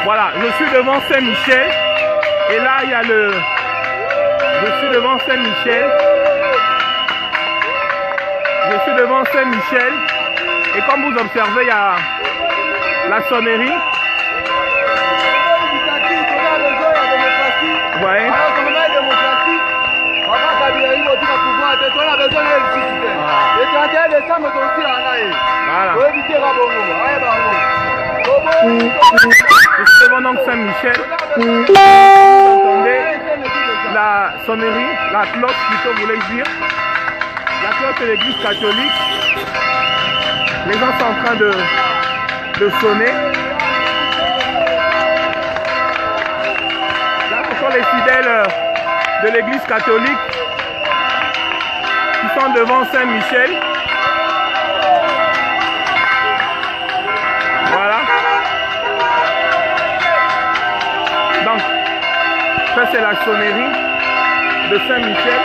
Voilà, je suis devant Saint-Michel. Et là, il y a le... Je suis devant Saint-Michel. Je suis devant Saint-Michel. Et comme vous observez, il y a la sonnerie. Ouais. Je suis devant donc Saint-Michel. Vous entendez la sonnerie, la cloche plutôt, voulais-je dire. La cloche de l'église catholique. Les gens sont en train de sonner. Là, ce sont les fidèles de l'église catholique qui sont devant Saint-Michel. Voilà. Donc, ça c'est la sonnerie de Saint-Michel.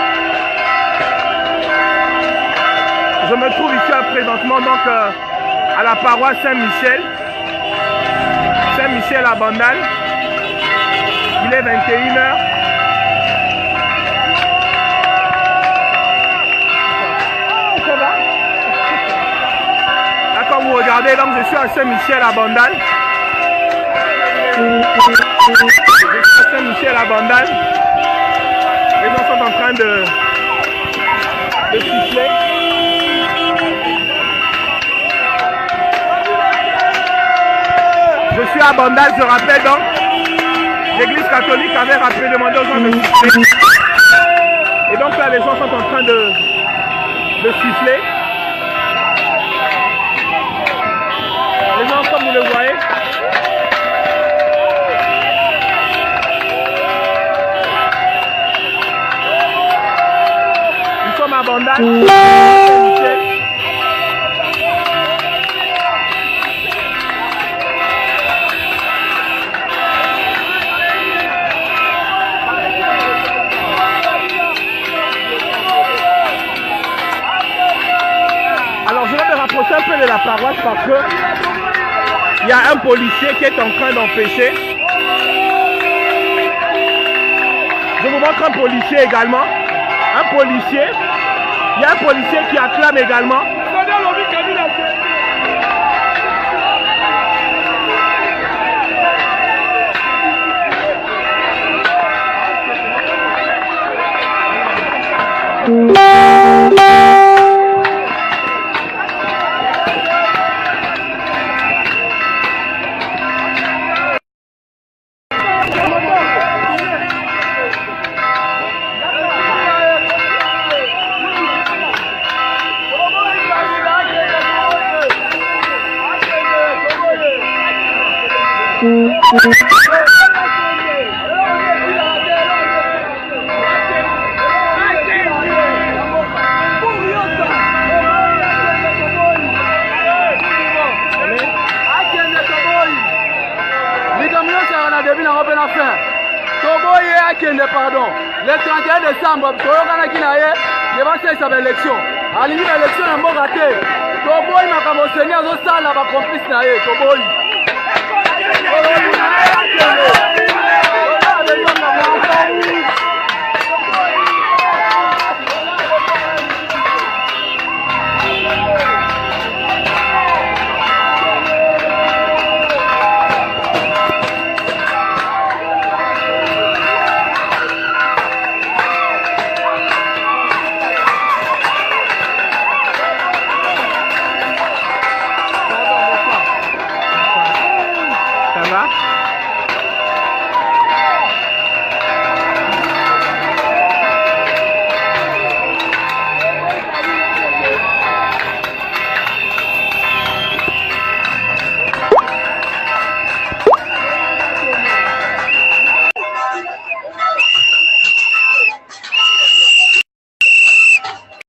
Je me trouve ici présentement donc à la paroisse Saint-Michel. Saint-Michel à Bandal. Il est 21h. Là, comme vous regardez, donc je suis à Saint-Michel à Bandal. Je suis à Saint-Michel à Bandal. Les gens sont en train de siffler. Je suis à Bandal, je rappelle donc. L'église catholique avait rappelé, demandé aux gens de siffler. Et donc là, les gens sont en train de siffler. Les gens, comme vous le voyez. Nous sommes à Bandal. Alors je vais me rapprocher un peu de la paroisse parce que il y a un policier qui est en train d'empêcher. Je vous montre un policier également. Un policier. Il y a un policier qui acclame également. Pardon, le 31 décembre, il va faire sa élection. À l'élection, il va rater. Toboy, ma complice na ye, Toboy.